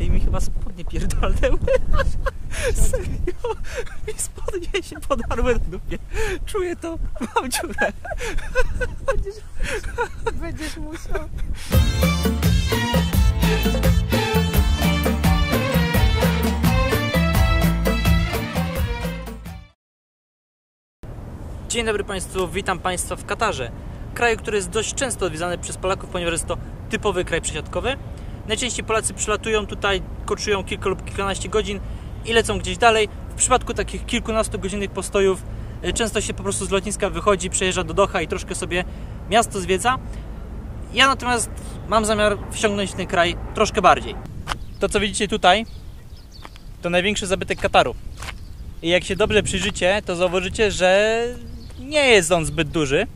Ej, mi chyba spodnie pierdolnęły. Serio? Mi spodnie się podarły na dupie. Czuję to, mam dziurę. Będziesz musiał. Dzień dobry Państwu, witam Państwa w Katarze. Kraju, który jest dość często odwiedzany przez Polaków, ponieważ jest to typowy kraj przesiadkowy. Najczęściej Polacy przylatują tutaj, koczują kilka lub kilkanaście godzin i lecą gdzieś dalej. W przypadku takich kilkunastogodzinnych postojów często się po prostu z lotniska wychodzi, przejeżdża do Doha i troszkę sobie miasto zwiedza. Ja natomiast mam zamiar wsiągnąć w ten kraj troszkę bardziej. To, co widzicie tutaj, to największy zabytek Kataru. I jak się dobrze przyjrzycie, to zauważycie, że nie jest on zbyt duży,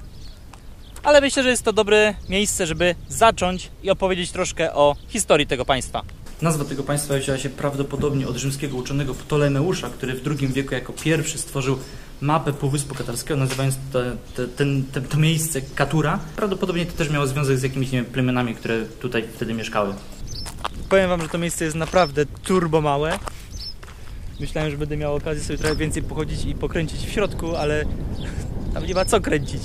ale myślę, że jest to dobre miejsce, żeby zacząć i opowiedzieć troszkę o historii tego państwa. Nazwa tego państwa wzięła się prawdopodobnie od rzymskiego uczonego Ptolemeusza, który w II wieku jako pierwszy stworzył mapę Półwyspu Katarskiego, nazywając to miejsce Katura. Prawdopodobnie to też miało związek z jakimiś, nie wiem, plemionami, które tutaj wtedy mieszkały. Powiem wam, że to miejsce jest naprawdę turbo małe. Myślałem, że będę miał okazję sobie trochę więcej pochodzić i pokręcić w środku, ale tam nie ma co kręcić.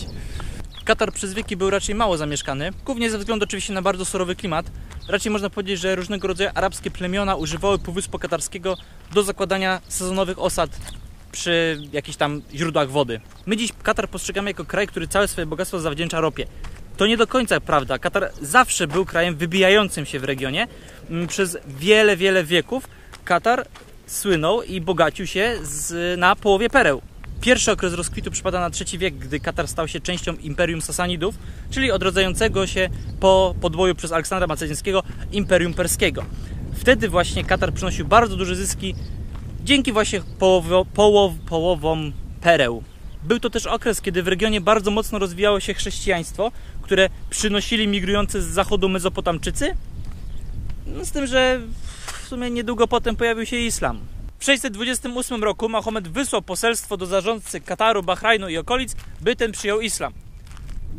Katar przez wieki był raczej mało zamieszkany, głównie ze względu oczywiście na bardzo surowy klimat. Raczej można powiedzieć, że różnego rodzaju arabskie plemiona używały Półwyspu Katarskiego do zakładania sezonowych osad przy jakichś tam źródłach wody. My dziś Katar postrzegamy jako kraj, który całe swoje bogactwo zawdzięcza ropie. To nie do końca prawda. Katar zawsze był krajem wybijającym się w regionie. Przez wiele wieków Katar słynął i bogacił się na połowie pereł. Pierwszy okres rozkwitu przypada na III wiek, gdy Katar stał się częścią Imperium Sasanidów, czyli odrodzającego się po podboju przez Aleksandra Macedońskiego Imperium Perskiego. Wtedy właśnie Katar przynosił bardzo duże zyski dzięki właśnie połowom pereł. Był to też okres, kiedy w regionie bardzo mocno rozwijało się chrześcijaństwo, które przynosili migrujący z zachodu Mezopotamczycy, no z tym, że w sumie niedługo potem pojawił się islam. W 628 roku Mahomet wysłał poselstwo do zarządcy Kataru, Bahrajnu i okolic, by ten przyjął islam.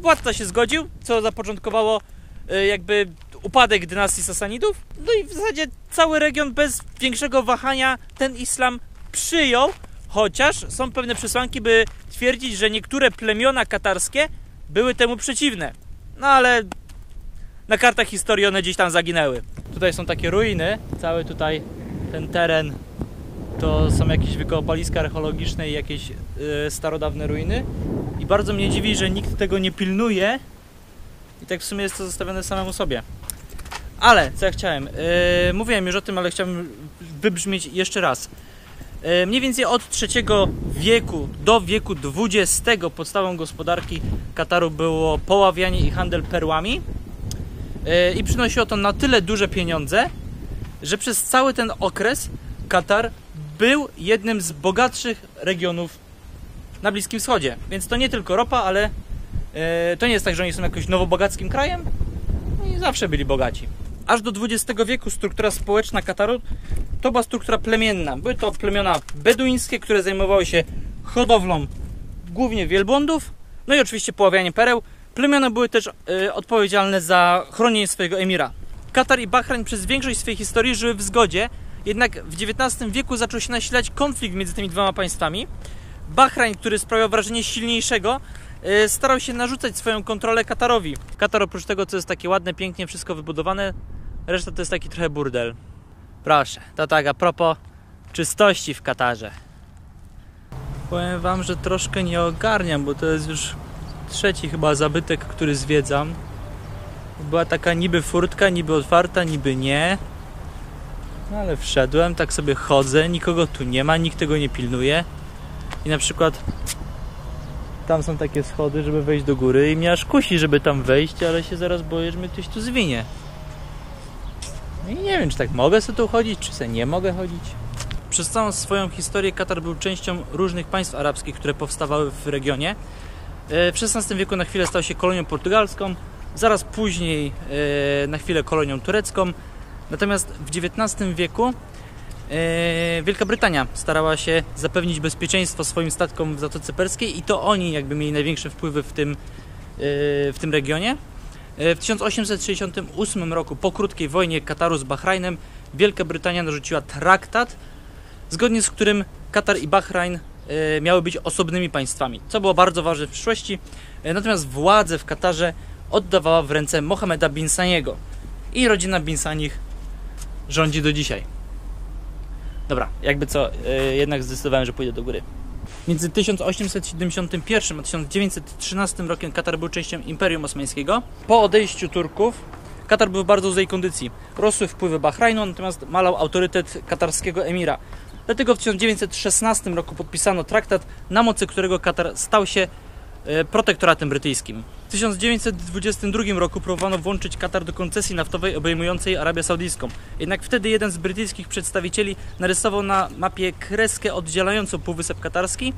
Władca się zgodził, co zapoczątkowało jakby upadek dynastii Sasanidów. No i w zasadzie cały region bez większego wahania ten islam przyjął, chociaż są pewne przesłanki, by twierdzić, że niektóre plemiona katarskie były temu przeciwne. No ale na kartach historii one gdzieś tam zaginęły. Tutaj są takie ruiny, cały tutaj ten teren to są jakieś wykopaliska archeologiczne i jakieś starodawne ruiny. I bardzo mnie dziwi, że nikt tego nie pilnuje i tak w sumie jest to zostawione samemu sobie. Ale, co ja chciałem? Mówiłem już o tym, ale chciałbym wybrzmieć jeszcze raz. Mniej więcej od III wieku do wieku XX podstawą gospodarki Kataru było poławianie i handel perłami. I przynosiło to na tyle duże pieniądze, że przez cały ten okres Katar był jednym z bogatszych regionów na Bliskim Wschodzie. Więc to nie tylko ropa, ale to nie jest tak, że oni są jakoś nowobogackim krajem. Oni zawsze byli bogaci. Aż do XX wieku struktura społeczna Kataru to była struktura plemienna. Były to plemiona beduińskie, które zajmowały się hodowlą głównie wielbłądów, no i oczywiście poławianiem pereł. Plemiona były też odpowiedzialne za chronienie swojego emira. Katar i Bahrajn przez większość swojej historii żyły w zgodzie, jednak w XIX wieku zaczął się nasilać konflikt między tymi dwoma państwami. Bahrajn, który sprawiał wrażenie silniejszego, starał się narzucać swoją kontrolę Katarowi. Katar oprócz tego, co jest takie ładne, pięknie wszystko wybudowane, reszta to jest taki trochę burdel. Proszę, to tak a propos czystości w Katarze. Powiem wam, że troszkę nie ogarniam, bo to jest już trzeci chyba zabytek, który zwiedzam. Była taka niby furtka, niby otwarta, niby nie. No ale wszedłem, tak sobie chodzę, nikogo tu nie ma, nikt tego nie pilnuje. I na przykład tam są takie schody, żeby wejść do góry i mnie aż kusi, żeby tam wejść, ale się zaraz boję, że mnie ktoś tu zwinie. I nie wiem, czy tak mogę sobie tu chodzić, czy sobie nie mogę chodzić. Przez całą swoją historię Katar był częścią różnych państw arabskich, które powstawały w regionie. W XVI wieku na chwilę stał się kolonią portugalską, zaraz później na chwilę kolonią turecką. Natomiast w XIX wieku Wielka Brytania starała się zapewnić bezpieczeństwo swoim statkom w Zatoce Perskiej i to oni jakby mieli największe wpływy w tym regionie. W 1868 roku, po krótkiej wojnie Kataru z Bahrajnem, Wielka Brytania narzuciła traktat, zgodnie z którym Katar i Bahrajn miały być osobnymi państwami, co było bardzo ważne w przyszłości. Natomiast władzę w Katarze oddawała w ręce Mohammeda bin Saniego i rodzina bin Sanich rządzi do dzisiaj. Dobra, jakby co, jednak zdecydowałem, że pójdę do góry. Między 1871 a 1913 rokiem Katar był częścią Imperium Osmańskiego. Po odejściu Turków Katar był w bardzo złej kondycji. Rosły wpływy Bahrajnu, natomiast malał autorytet katarskiego emira. Dlatego w 1916 roku podpisano traktat, na mocy którego Katar stał się protektoratem brytyjskim. W 1922 roku próbowano włączyć Katar do koncesji naftowej obejmującej Arabię Saudyjską. Jednak wtedy jeden z brytyjskich przedstawicieli narysował na mapie kreskę oddzielającą Półwysep Katarski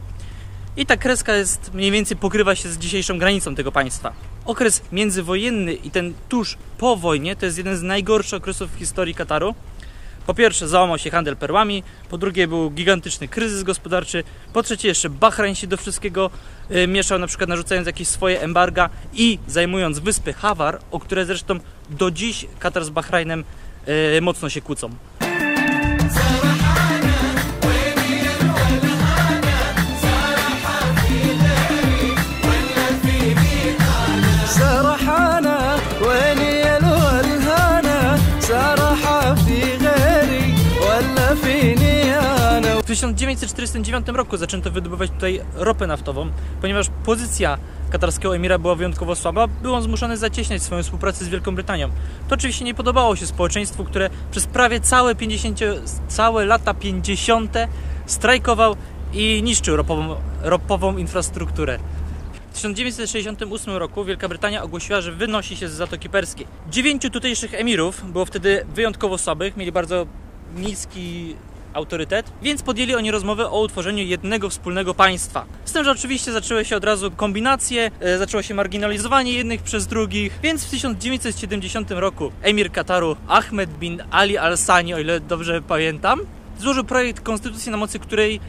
i ta kreska mniej więcej pokrywa się z dzisiejszą granicą tego państwa. Okres międzywojenny i ten tuż po wojnie to jest jeden z najgorszych okresów w historii Kataru. Po pierwsze załamał się handel perłami, po drugie był gigantyczny kryzys gospodarczy, po trzecie jeszcze Bahrajn się do wszystkiego mieszał, na przykład narzucając jakieś swoje embarga i zajmując wyspy Hawar, o które zresztą do dziś Katar z Bahrajnem mocno się kłócą. W 1949 roku zaczęto wydobywać tutaj ropę naftową, ponieważ pozycja katarskiego emira była wyjątkowo słaba, był on zmuszony zacieśniać swoją współpracę z Wielką Brytanią. To oczywiście nie podobało się społeczeństwu, które przez prawie całe lata 50. strajkował i niszczył ropową infrastrukturę. W 1968 roku Wielka Brytania ogłosiła, że wynosi się z Zatoki Perskiej. 9 tutejszych emirów było wtedy wyjątkowo słabych, mieli bardzo niski autorytet, więc podjęli oni rozmowę o utworzeniu jednego wspólnego państwa. Z tym, że oczywiście zaczęły się od razu kombinacje, zaczęło się marginalizowanie jednych przez drugich, więc w 1970 roku emir Kataru Ahmed bin Ali Al-Sani, o ile dobrze pamiętam, złożył projekt konstytucji, na mocy której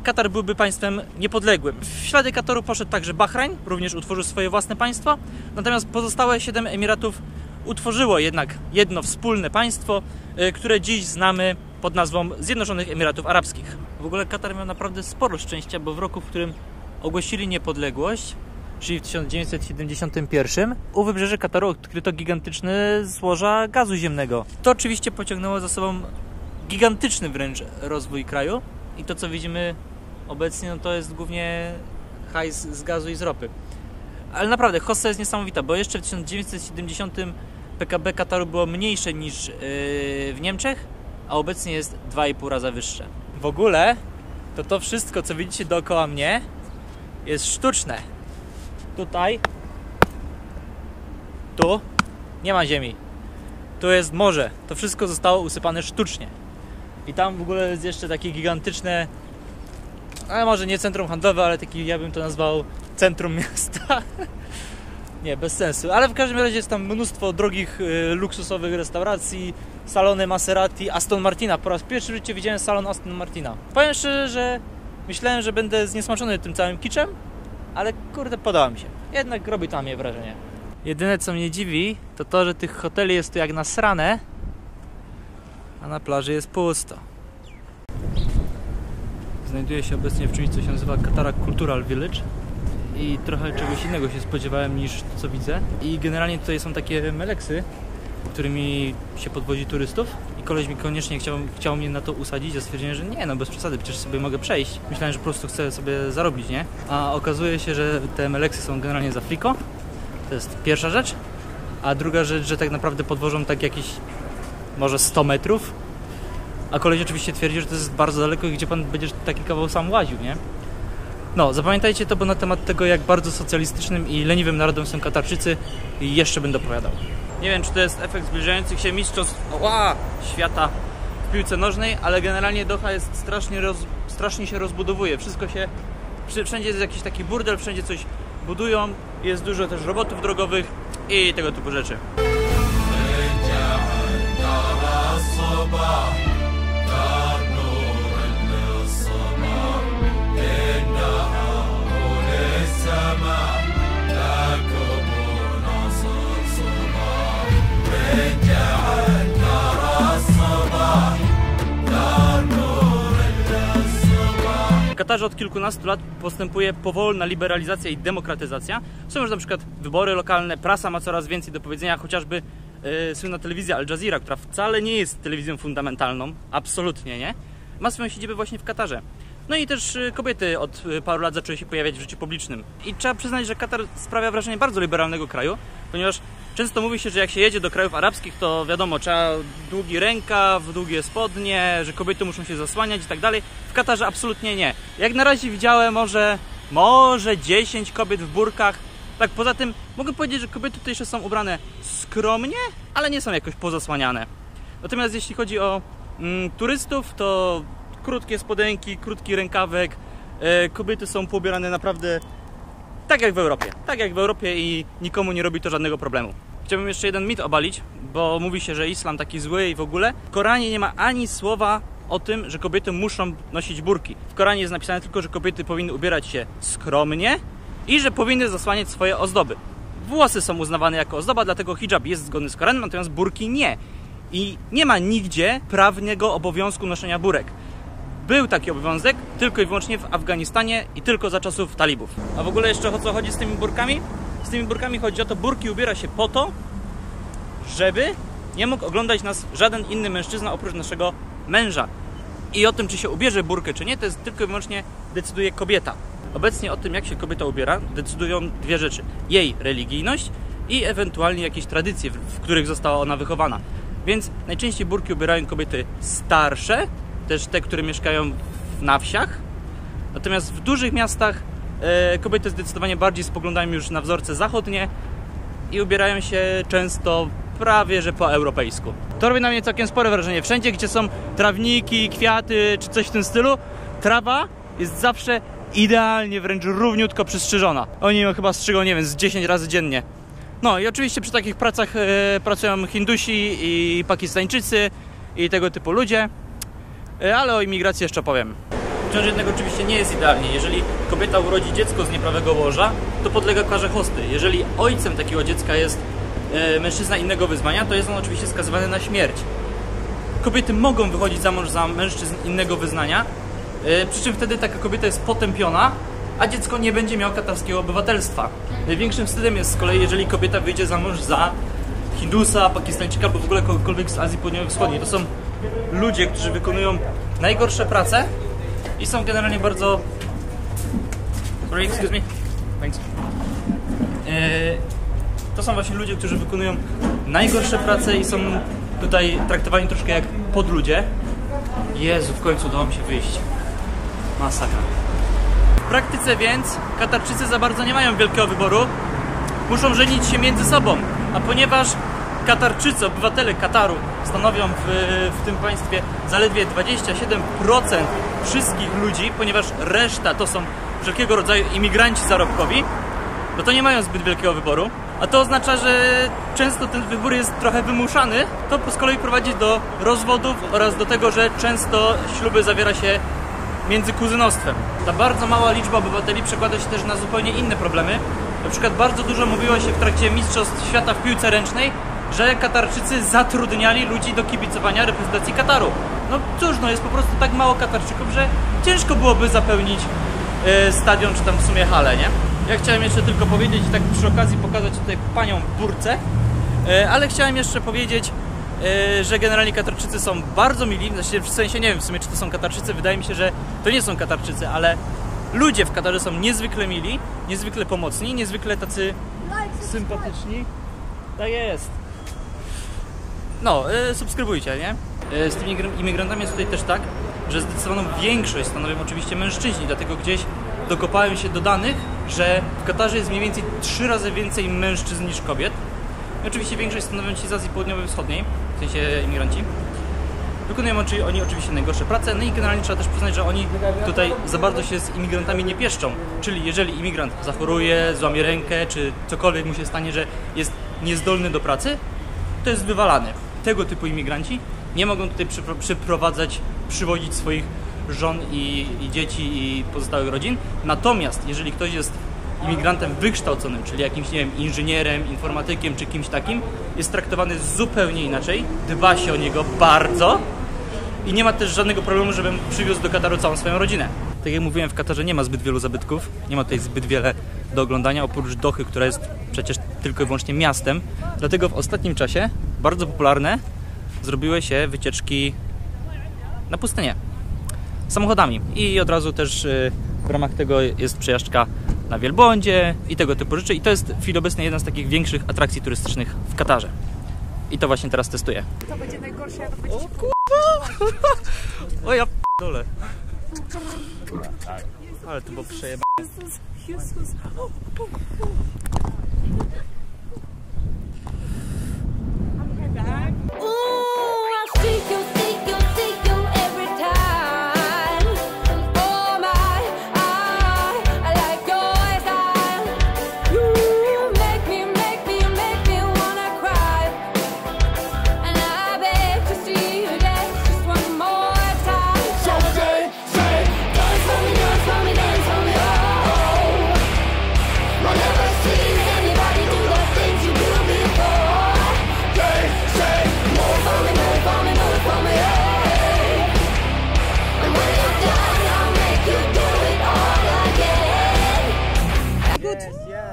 Katar byłby państwem niepodległym. W ślady Kataru poszedł także Bahrajn, również utworzył swoje własne państwo, natomiast pozostałe 7 emiratów utworzyło jednak jedno wspólne państwo, które dziś znamy pod nazwą Zjednoczonych Emiratów Arabskich. W ogóle Katar miał naprawdę sporo szczęścia, bo w roku, w którym ogłosili niepodległość, czyli w 1971, u wybrzeży Kataru odkryto gigantyczne złoża gazu ziemnego. To oczywiście pociągnęło za sobą gigantyczny wręcz rozwój kraju i to, co widzimy obecnie, no to jest głównie hajs z gazu i z ropy. Ale naprawdę, hossa jest niesamowita, bo jeszcze w 1970 PKB Kataru było mniejsze niż w Niemczech, a obecnie jest 2,5 raza wyższe. W ogóle to wszystko, co widzicie dookoła mnie, jest sztuczne. Tutaj, tu nie ma ziemi. Tu jest morze. To wszystko zostało usypane sztucznie. I tam w ogóle jest jeszcze takie gigantyczne, ale może nie centrum handlowe, ale taki, ja bym to nazwał, centrum miasta. Nie, bez sensu. Ale w każdym razie jest tam mnóstwo drogich, luksusowych restauracji, salony Maserati, Aston Martina. Po raz pierwszy w życiu widziałem salon Aston Martina. Powiem szczerze, że myślałem, że będę zniesmaczony tym całym kiczem, ale kurde, podoba mi się. Jednak robi to na mnie wrażenie. Jedyne, co mnie dziwi, to to, że tych hoteli jest tu jak nasrane, a na plaży jest pusto. Znajduję się obecnie w czymś, co się nazywa Katara Cultural Village i trochę czegoś innego się spodziewałem niż to, co widzę. I generalnie tutaj są takie meleksy, którymi się podwozi turystów i koleś mi koniecznie chciał mnie na to usadzić. Ja stwierdziłem, że nie, no bez przesady, przecież sobie mogę przejść. Myślałem, że po prostu chcę sobie zarobić, nie? A okazuje się, że te meleksy są generalnie z Afriko. To jest pierwsza rzecz. A druga rzecz, że tak naprawdę podwożą tak jakieś może 100 metrów. A koleś oczywiście twierdzi, że to jest bardzo daleko i gdzie pan będziesz taki kawał sam łaził, nie? No, zapamiętajcie to, bo na temat tego, jak bardzo socjalistycznym i leniwym narodem są Katarczycy, jeszcze będę opowiadał. Nie wiem, czy to jest efekt zbliżających się mistrzostw świata w piłce nożnej, ale generalnie Doha jest strasznie się rozbudowuje. Wszystko się, wszędzie jest jakiś taki burdel, wszędzie coś budują, jest dużo też robotów drogowych i tego typu rzeczy. Katarze od kilkunastu lat postępuje powolna liberalizacja i demokratyzacja. Są już na przykład wybory lokalne, prasa ma coraz więcej do powiedzenia, chociażby słynna telewizja Al Jazeera, która wcale nie jest telewizją fundamentalną, absolutnie nie, ma swoją siedzibę właśnie w Katarze. No i też kobiety od paru lat zaczęły się pojawiać w życiu publicznym. I trzeba przyznać, że Katar sprawia wrażenie bardzo liberalnego kraju, ponieważ często mówi się, że jak się jedzie do krajów arabskich, to wiadomo, trzeba długi rękaw, długie spodnie, że kobiety muszą się zasłaniać i tak dalej. W Katarze absolutnie nie. Jak na razie widziałem może 10 kobiet w burkach. Tak, poza tym mogę powiedzieć, że kobiety tutejsze są ubrane skromnie, ale nie są jakoś pozasłaniane. Natomiast jeśli chodzi o turystów, to krótkie spodenki, krótki rękawek, kobiety są poubierane naprawdę tak jak w Europie. Tak jak w Europie i nikomu nie robi to żadnego problemu. Chciałbym jeszcze jeden mit obalić, bo mówi się, że islam taki zły i w ogóle. W Koranie nie ma ani słowa o tym, że kobiety muszą nosić burki. W Koranie jest napisane tylko, że kobiety powinny ubierać się skromnie i że powinny zasłaniać swoje ozdoby. Włosy są uznawane jako ozdoba, dlatego hijab jest zgodny z Koranem, natomiast burki nie. I nie ma nigdzie prawnego obowiązku noszenia burek. Był taki obowiązek tylko i wyłącznie w Afganistanie i tylko za czasów talibów. A w ogóle jeszcze o co chodzi z tymi burkami? Z tymi burkami chodzi o to, burki ubiera się po to, żeby nie mógł oglądać nas żaden inny mężczyzna oprócz naszego męża. I o tym, czy się ubierze burkę, czy nie, to jest tylko i wyłącznie decyduje kobieta. Obecnie o tym, jak się kobieta ubiera, decydują dwie rzeczy. Jej religijność i ewentualnie jakieś tradycje, w których została ona wychowana. Więc najczęściej burki ubierają kobiety starsze, też te, które mieszkają na wsiach. Natomiast w dużych miastach kobiety zdecydowanie bardziej spoglądają już na wzorce zachodnie i ubierają się często prawie że po europejsku. To robi na mnie całkiem spore wrażenie. Wszędzie, gdzie są trawniki, kwiaty czy coś w tym stylu, trawa jest zawsze idealnie, wręcz równiutko przystrzyżona. Oni ją chyba strzygą, nie wiem, z 10 razy dziennie. No i oczywiście przy takich pracach pracują Hindusi i Pakistańczycy i tego typu ludzie. Ale o imigracji jeszcze powiem. Wciąż jednak oczywiście nie jest idealnie. Jeżeli kobieta urodzi dziecko z nieprawego łoża, to podlega karze chosty. Jeżeli ojcem takiego dziecka jest mężczyzna innego wyznania, to jest on oczywiście skazywany na śmierć. Kobiety mogą wychodzić za mąż za mężczyzn innego wyznania, przy czym wtedy taka kobieta jest potępiona, a dziecko nie będzie miało katarskiego obywatelstwa. Największym wstydem jest z kolei, jeżeli kobieta wyjdzie za mąż za Hindusa, Pakistańczyka albo w ogóle kogokolwiek z Azji Południowo-Wschodniej. To są ludzie, którzy wykonują najgorsze prace i są generalnie bardzo... Sorry, excuse me. Thanks. To są właśnie ludzie, którzy wykonują najgorsze prace i są tutaj traktowani troszkę jak podludzie. Jezu, w końcu udało mi się wyjść. Masakra. W praktyce więc Katarczycy za bardzo nie mają wielkiego wyboru. Muszą żenić się między sobą, a ponieważ Katarczycy, obywatele Kataru stanowią w tym państwie zaledwie 27% wszystkich ludzi, ponieważ reszta to są wszelkiego rodzaju imigranci zarobkowi, no to nie mają zbyt wielkiego wyboru. A to oznacza, że często ten wybór jest trochę wymuszany. To z kolei prowadzi do rozwodów oraz do tego, że często śluby zawiera się między kuzynostwem. Ta bardzo mała liczba obywateli przekłada się też na zupełnie inne problemy. Na przykład bardzo dużo mówiło się w trakcie Mistrzostw Świata w piłce ręcznej, że Katarczycy zatrudniali ludzi do kibicowania reprezentacji Kataru. No cóż, no jest po prostu tak mało Katarczyków, że ciężko byłoby zapełnić stadion czy tam w sumie halę, nie? Ja chciałem jeszcze tylko powiedzieć i tak przy okazji pokazać tutaj panią w burce, ale chciałem jeszcze powiedzieć, że generalnie Katarczycy są bardzo mili, w sensie nie wiem w sumie czy to są Katarczycy, wydaje mi się, że to nie są Katarczycy, ale ludzie w Katarze są niezwykle mili, niezwykle pomocni, niezwykle tacy sympatyczni. Tak jest. No, subskrybujcie, nie? Z tymi imigrantami jest tutaj też tak, że zdecydowaną większość stanowią oczywiście mężczyźni, dlatego gdzieś dokopałem się do danych, że w Katarze jest mniej więcej 3 razy więcej mężczyzn niż kobiet. I oczywiście większość stanowią ci z Azji Południowo-Wschodniej, w sensie imigranci. Wykonują oni oczywiście najgorsze prace, no i generalnie trzeba też przyznać, że oni tutaj za bardzo się z imigrantami nie pieszczą. Czyli jeżeli imigrant zachoruje, złamie rękę, czy cokolwiek mu się stanie, że jest niezdolny do pracy, to jest wywalany. Tego typu imigranci nie mogą tutaj przywozić swoich żon i dzieci i pozostałych rodzin. Natomiast jeżeli ktoś jest imigrantem wykształconym, czyli jakimś, nie wiem, inżynierem, informatykiem czy kimś takim, jest traktowany zupełnie inaczej, dba się o niego bardzo i nie ma też żadnego problemu, żebym przywiózł do Kataru całą swoją rodzinę. Tak jak mówiłem, w Katarze nie ma zbyt wielu zabytków, nie ma tutaj zbyt wiele do oglądania, oprócz Dochy, która jest przecież tylko i wyłącznie miastem. Dlatego w ostatnim czasie bardzo popularne zrobiły się wycieczki na pustynię samochodami. I od razu też w ramach tego jest przejażdżka na wielbłądzie i tego typu rzeczy. I to jest w chwili obecnej jedna z takich większych atrakcji turystycznych w Katarze. I to właśnie teraz testuję. To będzie najgorsze, jak będzie... O kurwa! O ja p***dolę. Ale to było przejebane. Jezus.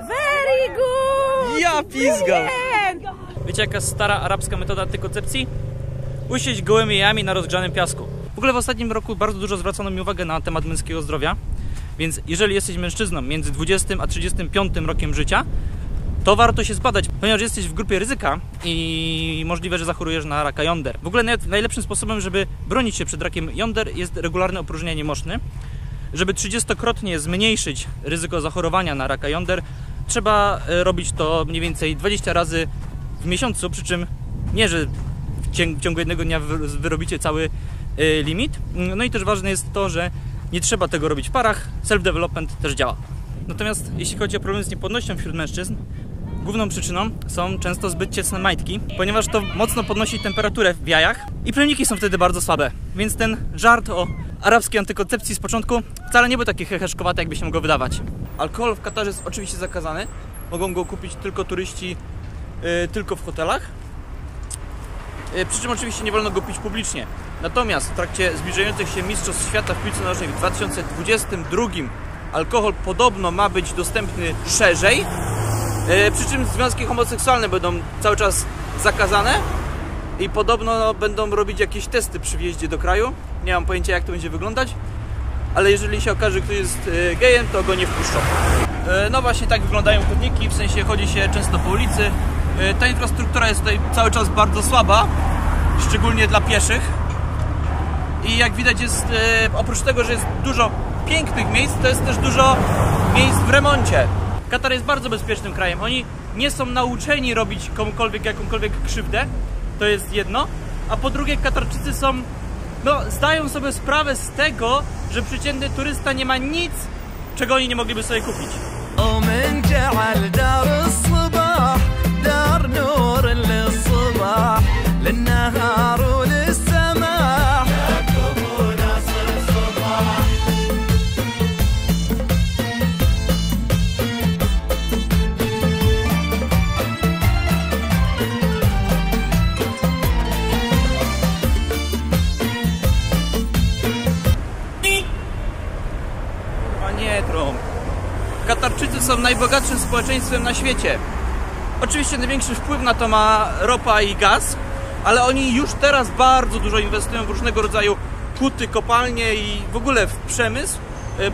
Very good! Ja pizgam! Wiecie jaka stara arabska metoda antykoncepcji? Usiąść gołymi jajami na rozgrzanym piasku. W ogóle w ostatnim roku bardzo dużo zwracono mi uwagę na temat męskiego zdrowia. Więc jeżeli jesteś mężczyzną między 20 a 35 rokiem życia, to warto się zbadać, ponieważ jesteś w grupie ryzyka i możliwe, że zachorujesz na raka jąder. W ogóle najlepszym sposobem, żeby bronić się przed rakiem jąder, jest regularne opróżnianie moszny. Żeby 30-krotnie zmniejszyć ryzyko zachorowania na raka jąder, trzeba robić to mniej więcej 20 razy w miesiącu, przy czym nie, że w ciągu jednego dnia wyrobicie cały limit. No i też ważne jest to, że nie trzeba tego robić w parach, self-development też działa. Natomiast jeśli chodzi o problem z niepłodnością wśród mężczyzn, główną przyczyną są często zbyt ciasne majtki, ponieważ to mocno podnosi temperaturę w jajach i plemniki są wtedy bardzo słabe. Więc ten żart o arabskiej antykoncepcji z początku wcale nie był taki heheszkowaty, jakby się mogło wydawać. Alkohol w Katarze jest oczywiście zakazany. Mogą go kupić tylko turyści, tylko w hotelach. Przy czym oczywiście nie wolno go pić publicznie. Natomiast w trakcie zbliżających się Mistrzostw Świata w piłce nożnej w 2022 alkohol podobno ma być dostępny szerzej. Przy czym związki homoseksualne będą cały czas zakazane i podobno będą robić jakieś testy przy wjeździe do kraju. Nie mam pojęcia, jak to będzie wyglądać, ale jeżeli się okaże, kto jest gejem, to go nie wpuszczą. No właśnie tak wyglądają chodniki, w sensie chodzi się często po ulicy. Ta infrastruktura jest tutaj cały czas bardzo słaba, szczególnie dla pieszych. I jak widać jest, oprócz tego, że jest dużo pięknych miejsc, to jest też dużo miejsc w remoncie. Katar jest bardzo bezpiecznym krajem. Oni nie są nauczeni robić komukolwiek jakąkolwiek krzywdę. To jest jedno. A po drugie, Katarczycy są... zdają sobie sprawę z tego, że przeciętny turysta nie ma nic, czego oni nie mogliby sobie kupić. Katarczycy są najbogatszym społeczeństwem na świecie. Oczywiście największy wpływ na to ma ropa i gaz, ale oni już teraz bardzo dużo inwestują w różnego rodzaju huty, kopalnie i w ogóle w przemysł,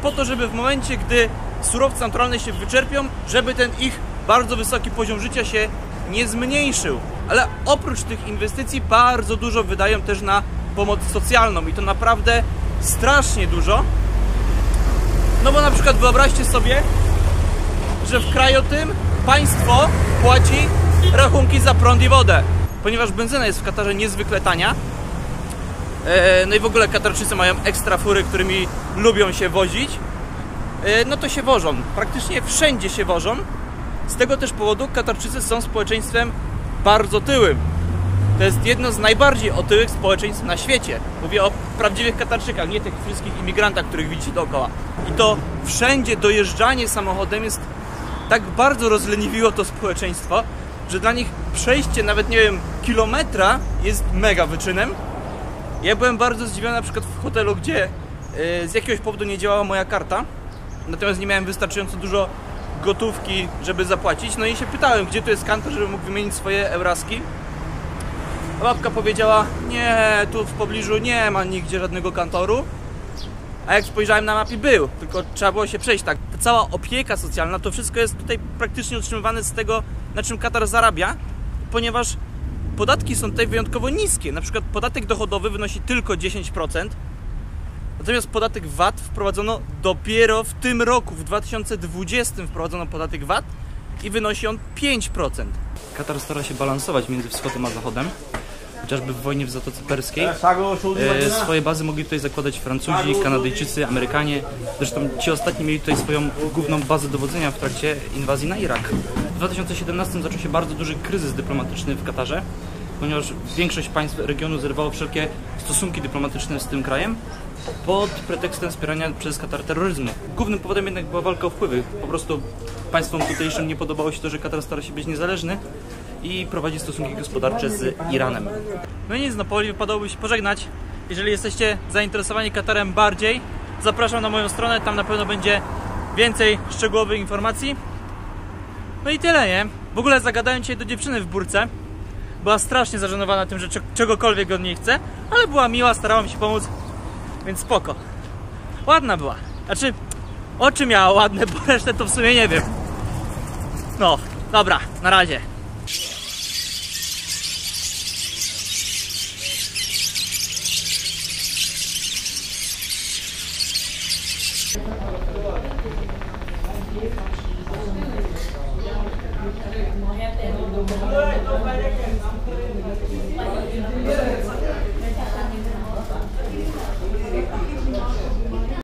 po to, żeby w momencie, gdy surowce naturalne się wyczerpią, żeby ten ich bardzo wysoki poziom życia się nie zmniejszył. Ale oprócz tych inwestycji bardzo dużo wydają też na pomoc socjalną i to naprawdę strasznie dużo. No bo na przykład wyobraźcie sobie, że w kraju tym państwo płaci rachunki za prąd i wodę. Ponieważ benzyna jest w Katarze niezwykle tania, no i w ogóle Katarczycy mają ekstra fury, którymi lubią się wozić, no to się wożą. Praktycznie wszędzie się wożą. Z tego też powodu Katarczycy są społeczeństwem bardzo tyłym. To jest jedno z najbardziej otyłych społeczeństw na świecie. Mówię o prawdziwych Katarczykach, nie tych wszystkich imigrantach, których widzicie dookoła. I to wszędzie dojeżdżanie samochodem jest tak bardzo rozleniwiło to społeczeństwo, że dla nich przejście nawet, nie wiem, kilometra jest mega wyczynem. Ja byłem bardzo zdziwiony na przykład w hotelu, gdzie z jakiegoś powodu nie działała moja karta, natomiast nie miałem wystarczająco dużo gotówki, żeby zapłacić. No i się pytałem, gdzie tu jest kantor, żeby mógł wymienić swoje euraski. A babka powiedziała, nie, tu w pobliżu nie ma nigdzie żadnego kantoru. A jak spojrzałem na mapie, był, tylko trzeba było się przejść tak. Ta cała opieka socjalna, to wszystko jest tutaj praktycznie utrzymywane z tego, na czym Katar zarabia, ponieważ podatki są tutaj wyjątkowo niskie. Na przykład podatek dochodowy wynosi tylko 10%, natomiast podatek VAT wprowadzono dopiero w tym roku, w 2020 wprowadzono podatek VAT i wynosi on 5%. Katar stara się balansować między wschodem a zachodem. Chociażby w wojnie w Zatoce Perskiej swoje bazy mogli tutaj zakładać Francuzi, Kanadyjczycy, Amerykanie. Zresztą ci ostatni mieli tutaj swoją główną bazę dowodzenia w trakcie inwazji na Irak. W 2017 zaczął się bardzo duży kryzys dyplomatyczny w Katarze, ponieważ większość państw regionu zerwało wszelkie stosunki dyplomatyczne z tym krajem pod pretekstem wspierania przez Katar terroryzmu. Głównym powodem jednak była walka o wpływy. Po prostu państwom tutejszym nie podobało się to, że Katar stara się być niezależny i prowadzi stosunki gospodarcze z Iranem. No i nic, no powoli wypadałoby się pożegnać. Jeżeli jesteście zainteresowani Katarem bardziej, zapraszam na moją stronę, tam na pewno będzie więcej szczegółowych informacji. No i tyle, nie? W ogóle zagadałem dzisiaj do dziewczyny w burce. Była strasznie zażenowana tym, że czegokolwiek od niej chce, ale była miła, starała mi się pomóc, więc spoko. Ładna była. Znaczy, oczy miała ładne, bo resztę to w sumie nie wiem. No, dobra, na razie.